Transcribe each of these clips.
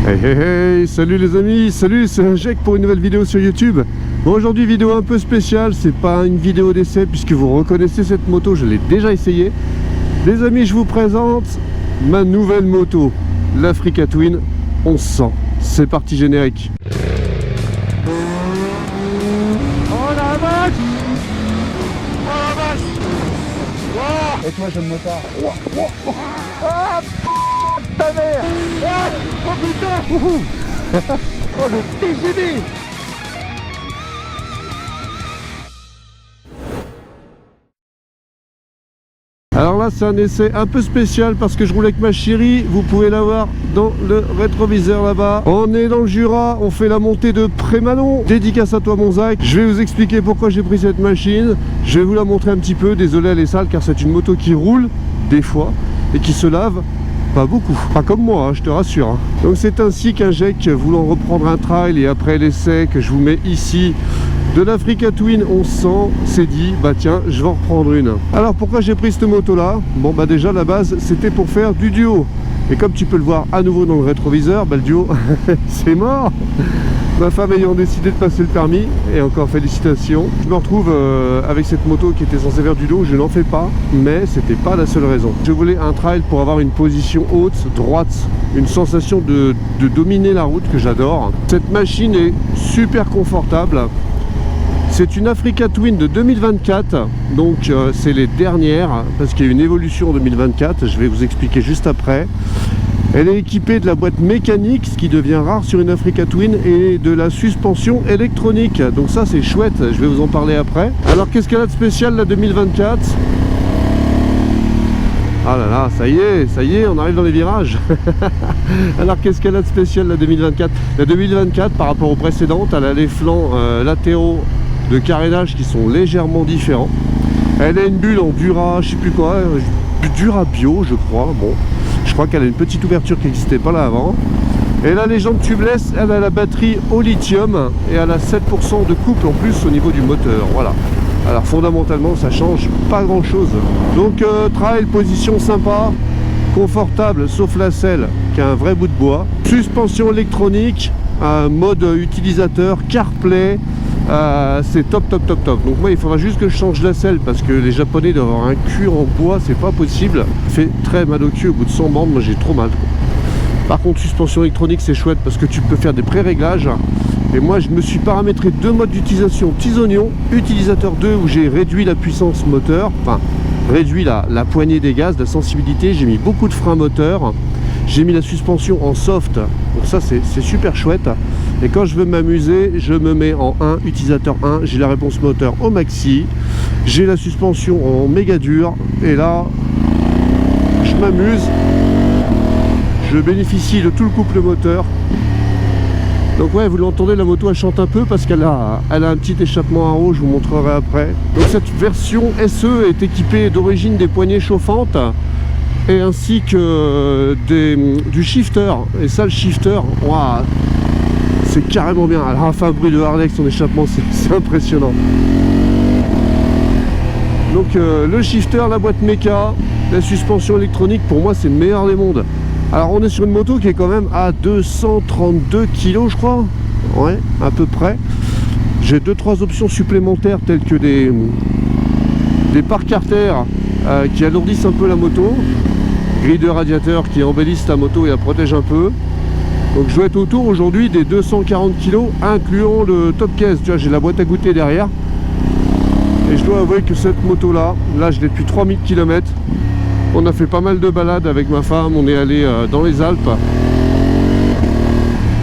Hey hey hey, salut les amis, salut, c'est Inject pour une nouvelle vidéo sur YouTube. Bon, aujourd'hui vidéo un peu spéciale, c'est pas une vidéo d'essai puisque vous reconnaissez cette moto, je l'ai déjà essayé. Les amis, je vous présente ma nouvelle moto, l'Africa Twin 1100. C'est parti, générique. Oh la vache! Oh la vache! Wow! Et toi, jeune motard? Wow, wow, wow. Ah, ta mère! Ah, oh putain! Oh le TGV! Alors là, c'est un essai un peu spécial parce que je roule avec ma chérie. Vous pouvez la voir dans le rétroviseur là-bas. On est dans le Jura, on fait la montée de Prémanon. Dédicace à toi, mon Zach. Je vais vous expliquer pourquoi j'ai pris cette machine. Je vais vous la montrer un petit peu. Désolé, elle est sale car c'est une moto qui roule des fois et qui se lave pas beaucoup. Pas comme moi, hein, je te rassure. Hein. Donc c'est ainsi qu'Inject, voulant reprendre un trail et après l'essai que je vous mets ici, de l'Africa Twin 1100, s'est dit bah tiens, je vais en reprendre une. Alors pourquoi j'ai pris cette moto là? Bon bah déjà la base c'était pour faire du duo. Et comme tu peux le voir à nouveau dans le rétroviseur, bah le duo c'est mort. Ma femme ayant décidé de passer le permis, et encore félicitations, je me retrouve avec cette moto qui était censée faire du duo. Je n'en fais pas, mais c'était pas la seule raison. Je voulais un trail pour avoir une position haute, droite, une sensation de dominer la route que j'adore. Cette machine est super confortable. C'est une Africa Twin de 2024, donc c'est les dernières, parce qu'il y a une évolution en 2024, je vais vous expliquer juste après. Elle est équipée de la boîte mécanique, ce qui devient rare sur une Africa Twin, et de la suspension électronique, donc ça c'est chouette, je vais vous en parler après. Alors qu'est-ce qu'elle a de spécial la 2024? Ah là là, ça y est, on arrive dans les virages. Alors qu'est-ce qu'elle a de spécial la 2024? La 2024 par rapport aux précédentes, elle a les flancs latéraux de carénage qui sont légèrement différents. Elle a une bulle en Dura, je sais plus quoi, Dura Bio je crois. Bon, je crois qu'elle a une petite ouverture qui n'existait pas là avant. Et là les jambes tubeless, elle a la batterie au lithium et elle a 7% de couple en plus au niveau du moteur. Voilà. Alors fondamentalement ça change pas grand chose. Donc trail, position sympa, confortable sauf la selle qui a un vrai bout de bois. Suspension électronique, mode utilisateur, CarPlay. C'est top. Donc moi il faudra juste que je change la selle parce que les japonais doivent avoir un cuir en bois, c'est pas possible. Ça fait très mal au cul au bout de 100 bandes, moi j'ai trop mal quoi. Par contre suspension électronique c'est chouette parce que tu peux faire des pré-réglages. Et moi je me suis paramétré deux modes d'utilisation, petits oignons, utilisateur 2 où j'ai réduit la puissance moteur, enfin réduit la poignée des gaz, la sensibilité, j'ai mis beaucoup de freins moteur. J'ai mis la suspension en soft, donc ça c'est super chouette. Et quand je veux m'amuser, je me mets en 1, utilisateur 1, j'ai la réponse moteur au maxi, j'ai la suspension en méga dur, et là, je m'amuse, je bénéficie de tout le couple moteur. Donc ouais, vous l'entendez, la moto elle chante un peu parce qu'elle a un petit échappement à eau, je vous montrerai après. Donc cette version SE est équipée d'origine des poignées chauffantes, et ainsi que du shifter. Et ça le shifter, wow, c'est carrément bien. Elle a fait un bruit de Harley, son échappement, c'est impressionnant. Donc le shifter, la boîte méca, la suspension électronique, pour moi c'est le meilleur des mondes. Alors on est sur une moto qui est quand même à 232 kg je crois, ouais, à peu près. J'ai 2-3 options supplémentaires telles que des pare carters qui alourdissent un peu la moto, grille de radiateur qui embellissent la moto et la protège un peu. Donc je dois être autour aujourd'hui des 240 kg incluant le top case. Tu vois, j'ai la boîte à goûter derrière. Et je dois avouer que cette moto là je l'ai depuis 3000 km. On a fait pas mal de balades avec ma femme, on est allé dans les Alpes.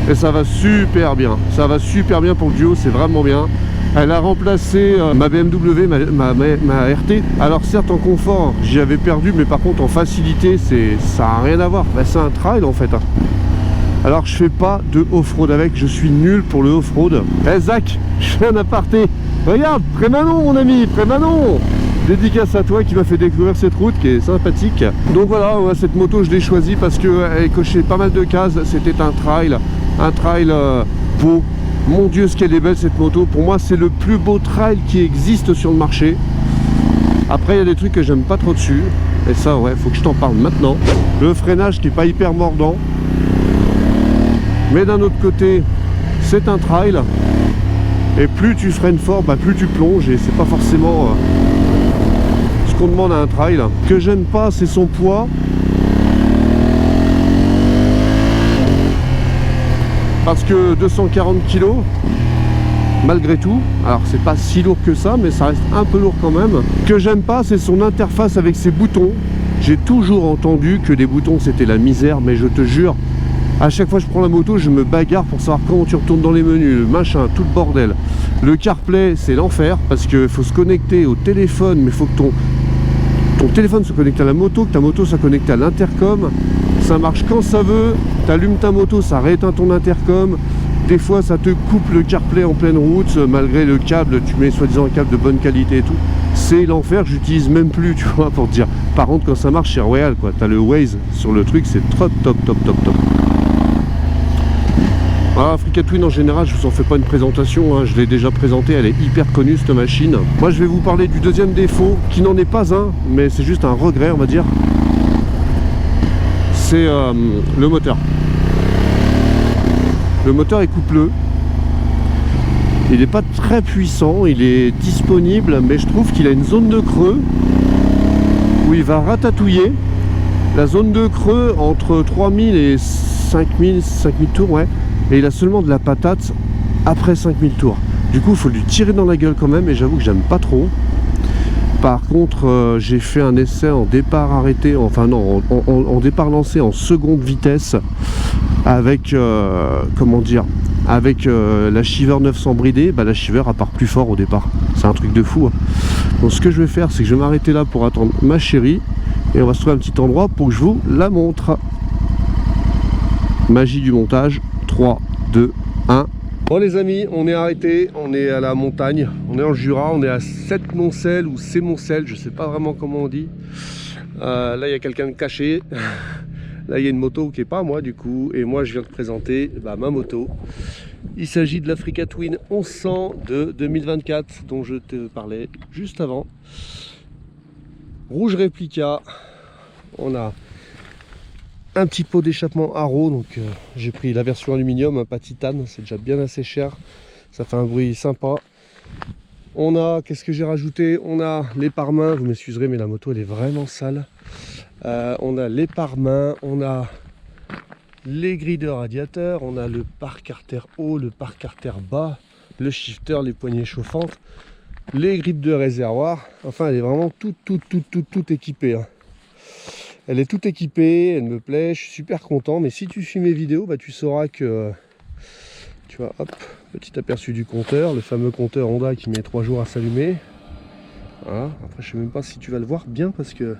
Et ça va super bien. Ça va super bien pour le duo, c'est vraiment bien. Elle a remplacé ma BMW, ma RT. Alors certes en confort j'y avais perdu, mais par contre en facilité ça n'a rien à voir. Ben, c'est un trail en fait. Alors je fais pas de off-road avec, je suis nul pour le off-road. Eh Zach, je fais un aparté. Regarde, Prémanon mon ami, Prémanon. Dédicace à toi qui m'a fait découvrir cette route qui est sympathique. Donc voilà, cette moto je l'ai choisie parce qu'elle cochait pas mal de cases. C'était un trail beau. Mon Dieu, ce qu'elle est belle cette moto. Pour moi, c'est le plus beau trail qui existe sur le marché. Après, il y a des trucs que j'aime pas trop dessus. Et ça, ouais, faut que je t'en parle maintenant. Le freinage qui est pas hyper mordant. Mais d'un autre côté, c'est un trail. Et plus tu freines fort, bah plus tu plonges. Et c'est pas forcément ce qu'on demande à un trail. Ce que j'aime pas, c'est son poids. Parce que 240 kg, malgré tout, alors c'est pas si lourd que ça, mais ça reste un peu lourd quand même. Ce que j'aime pas, c'est son interface avec ses boutons. J'ai toujours entendu que les boutons c'était la misère, mais je te jure, à chaque fois que je prends la moto, je me bagarre pour savoir comment tu retournes dans les menus, le machin, tout le bordel. Le CarPlay, c'est l'enfer, parce qu'il faut se connecter au téléphone, mais il faut que ton téléphone se connecte à la moto, que ta moto soit connectée à l'intercom. Ça marche quand ça veut, tu allumes ta moto, ça rééteint ton intercom. Des fois ça te coupe le CarPlay en pleine route, malgré le câble, tu mets soi-disant un câble de bonne qualité et tout. C'est l'enfer, j'utilise même plus, tu vois, pour te dire. Par contre quand ça marche c'est royal quoi, t'as le Waze sur le truc, c'est top. Voilà, Africa Twin en général, je vous en fais pas une présentation, hein, je l'ai déjà présenté, elle est hyper connue cette machine. Moi je vais vous parler du deuxième défaut, qui n'en est pas un, mais c'est juste un regret on va dire. C'est le moteur. Le moteur est coupleux. Il n'est pas très puissant, il est disponible, mais je trouve qu'il a une zone de creux où il va ratatouiller. La zone de creux entre 3000 et 5000 tours, ouais. Et il a seulement de la patate après 5000 tours. Du coup, il faut lui tirer dans la gueule quand même, et j'avoue que j'aime pas trop. Par contre, j'ai fait un essai en départ arrêté, enfin non, en départ lancé en seconde vitesse avec, comment dire, avec la Shiver 900 bridée. Bah, la Shiver elle part plus fort au départ, c'est un truc de fou. Hein. Donc ce que je vais faire, c'est que je vais m'arrêter là pour attendre ma chérie et on va se trouver un petit endroit pour que je vous la montre. Magie du montage, 3, 2, 1. Bon les amis, on est arrêté, on est à la montagne, on est en Jura, on est à Sept-Moncel ou Semoncel, je sais pas vraiment comment on dit. Là il y a quelqu'un de caché, là il y a une moto qui est pas moi du coup, et moi je viens de présenter ma moto. Il s'agit de l'Africa Twin 1100 de 2024 dont je te parlais juste avant. Rouge réplica, on a un petit pot d'échappement Arrow, donc j'ai pris la version aluminium, hein, pas titane, c'est déjà bien assez cher, ça fait un bruit sympa. On a, qu'est-ce que j'ai rajouté? On a les pare-mains, vous m'excuserez mais la moto elle est vraiment sale. On a les pare-mains, on a les grilles de radiateur, on a le pare-carter haut, le pare-carter bas, le shifter, les poignées chauffantes, les grippes de réservoir, enfin elle est vraiment tout équipée. Hein. Elle est toute équipée, elle me plaît, je suis super content, mais si tu suis mes vidéos, bah, tu sauras que, tu vois, hop, petit aperçu du compteur, le fameux compteur Honda qui met 3 jours à s'allumer. Voilà. Après je sais même pas si tu vas le voir bien parce que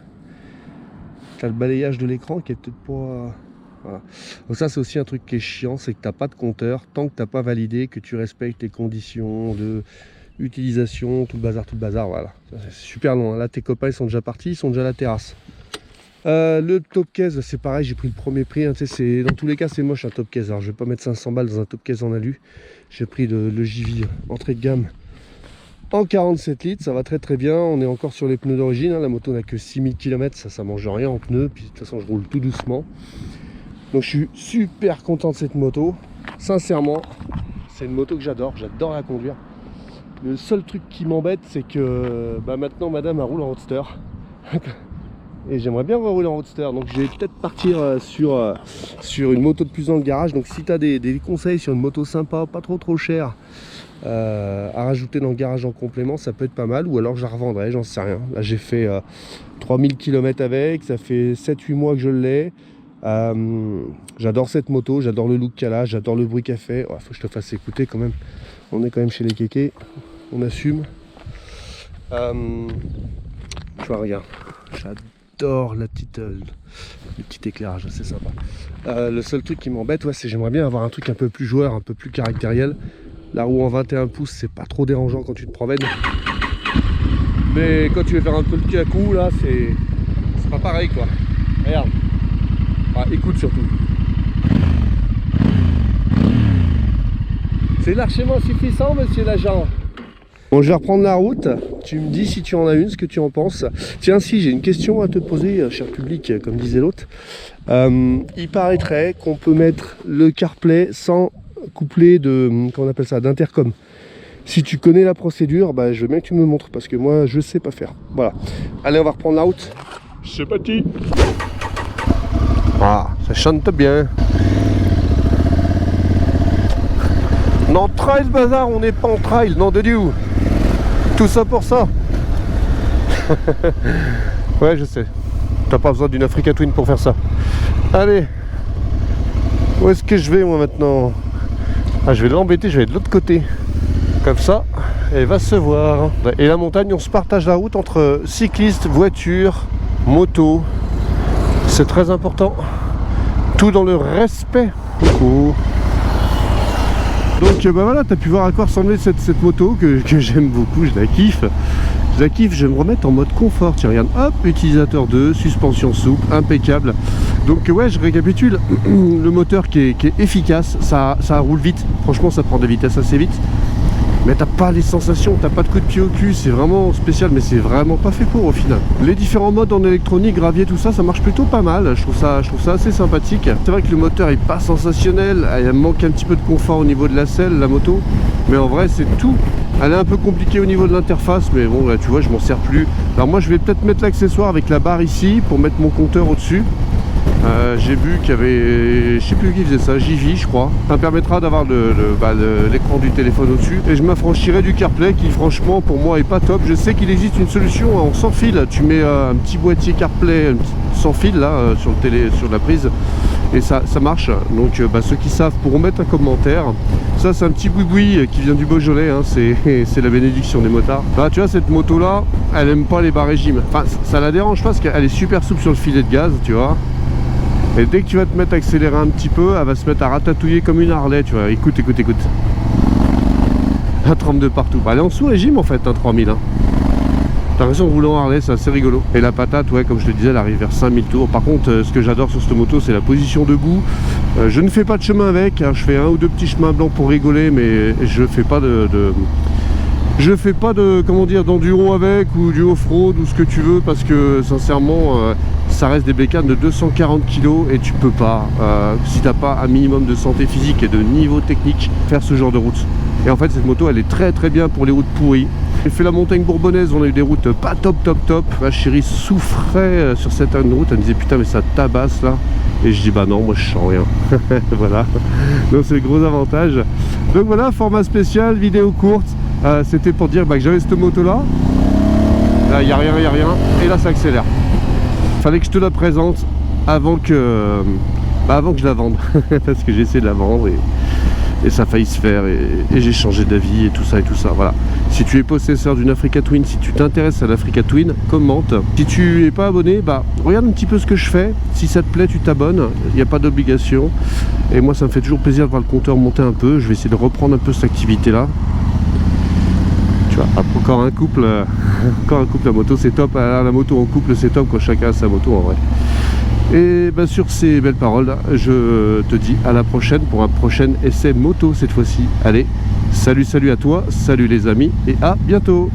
tu as le balayage de l'écran qui est peut-être pas... Voilà. Donc ça c'est aussi un truc qui est chiant, c'est que tu n'as pas de compteur, tant que tu n'as pas validé, que tu respectes les conditions de utilisation, tout le bazar, voilà. C'est super long, là tes copains ils sont déjà partis, ils sont déjà à la terrasse. Le top case c'est pareil, j'ai pris le premier prix, hein, dans tous les cas c'est moche un top case, alors je vais pas mettre 500 balles dans un top case en alu. J'ai pris le JV entrée de gamme en 47 litres, ça va très bien. On est encore sur les pneus d'origine, hein, la moto n'a que 6000 km, ça mange rien en pneus, puis de toute façon je roule tout doucement. Donc je suis super content de cette moto, sincèrement c'est une moto que j'adore la conduire. Le seul truc qui m'embête c'est que maintenant madame elle roule en roadster. Et j'aimerais bien rouler en roadster, donc je vais peut-être partir sur une moto de plus dans le garage. Donc si tu as des conseils sur une moto sympa, pas trop chère, à rajouter dans le garage en complément, ça peut être pas mal. Ou alors je la revendrai, j'en sais rien. Là j'ai fait 3000 km avec, ça fait 7-8 mois que je l'ai. J'adore cette moto, j'adore le look qu'elle a, j'adore le bruit qu'elle fait. Faut que je te fasse écouter quand même, on est quand même chez les kékés, on assume. Tu vois, regarde, j'adore le petit éclairage, c'est sympa. Le seul truc qui m'embête, c'est j'aimerais bien avoir un truc un peu plus joueur, un peu plus caractériel. La roue en 21 pouces, c'est pas trop dérangeant quand tu te promènes. Mais quand tu veux faire un peu le cul à coup, là, c'est pas pareil, quoi. Regarde. Écoute surtout. C'est largement suffisant, monsieur l'agent. Bon, je vais reprendre la route. Tu me dis si tu en as une, ce que tu en penses. Tiens, si, j'ai une question à te poser, cher public, comme disait l'autre. Il paraîtrait qu'on peut mettre le CarPlay sans couplet de, comment on appelle ça, d'intercom. Si tu connais la procédure, bah, je veux bien que tu me montres parce que moi, je sais pas faire. Voilà. Allez, on va reprendre la route. C'est parti. Ah, ça chante bien. Non, trail bazar, on n'est pas en trail, non de Dieu. Tout ça pour ça. Ouais, je sais. T'as pas besoin d'une Africa Twin pour faire ça. Allez. Où est-ce que je vais moi maintenant? Ah, je vais l'embêter, je vais de l'autre côté. Comme ça, elle va se voir. Et la montagne, on se partage la route entre cyclistes, voitures, motos. C'est très important. Tout dans le respect. Coucou. Donc bah voilà, tu as pu voir à quoi ressemblait cette moto que j'aime beaucoup, je la kiffe. Je la kiffe, je vais me remettre en mode confort. Tiens, regarde, hop, utilisateur 2, suspension souple, impeccable. Donc ouais, je récapitule, le moteur qui est efficace, ça roule vite. Franchement, ça prend des vitesses assez vite. Mais t'as pas les sensations, t'as pas de coup de pied au cul, c'est vraiment spécial, mais c'est vraiment pas fait pour au final. Les différents modes en électronique, gravier, tout ça, ça marche plutôt pas mal, je trouve ça assez sympathique. C'est vrai que le moteur est pas sensationnel, il manque un petit peu de confort au niveau de la selle, la moto, mais en vrai c'est tout. Elle est un peu compliquée au niveau de l'interface, mais bon là tu vois, je m'en sers plus. Alors moi je vais peut-être mettre l'accessoire avec la barre ici pour mettre mon compteur au-dessus. J'ai vu qu'il y avait, je sais plus qui faisait ça, JV je crois. Ça me permettra d'avoir l'écran du téléphone au-dessus. Et je m'affranchirai du CarPlay qui franchement pour moi est pas top. Je sais qu'il existe une solution en sans fil. Tu mets un petit boîtier CarPlay sans fil là sur la prise. Et ça marche. Donc ceux qui savent pourront mettre un commentaire. Ça c'est un petit boui-boui qui vient du Beaujolais, hein. C'est la bénédiction des motards. Là tu vois cette moto là, elle aime pas les bas régimes. Enfin ça la dérange pas parce qu'elle est super souple sur le filet de gaz, tu vois. Et dès que tu vas te mettre à accélérer un petit peu, elle va se mettre à ratatouiller comme une Harley, tu vois. Écoute. Elle trempe de partout. Bah, elle est en sous-régime en fait, 3000. Hein. T'as l'impression de rouler en Harley, c'est assez rigolo. Et la patate, ouais, comme je te disais, elle arrive vers 5000 tours. Par contre, ce que j'adore sur cette moto, c'est la position debout. Je ne fais pas de chemin avec, hein. Je fais un ou deux petits chemins blancs pour rigoler, mais je fais pas je fais pas de, comment dire, d'enduro avec ou du off-road ou ce que tu veux parce que sincèrement ça reste des bécanes de 240 kg et tu peux pas, si t'as pas un minimum de santé physique et de niveau technique, faire ce genre de route. Et en fait cette moto elle est très très bien pour les routes pourries. J'ai fait la montagne bourbonnaise, on a eu des routes pas top. Ma chérie souffrait sur certaines routes, elle me disait putain mais ça tabasse là. Et je dis bah non, moi je sens rien. Voilà, donc c'est le gros avantage. Donc voilà, format spécial, vidéo courte. C'était pour dire que j'avais cette moto là, il n'y a rien, et là ça accélère. Fallait que je te la présente avant que je la vende, parce que j'ai essayé de la vendre et ça a failli se faire et j'ai changé d'avis et tout ça, voilà. Si tu es possesseur d'une Africa Twin, si tu t'intéresses à l'Africa Twin, commente. Si tu n'es pas abonné, regarde un petit peu ce que je fais, si ça te plaît tu t'abonnes, il n'y a pas d'obligation. Et moi ça me fait toujours plaisir de voir le compteur monter un peu, je vais essayer de reprendre un peu cette activité là. Tu vois, encore un couple la moto c'est top, la moto en couple c'est top quand chacun a sa moto en vrai. Et sur ces belles paroles, je te dis à la prochaine pour un prochain essai moto cette fois-ci. Allez, salut à toi, salut les amis et à bientôt.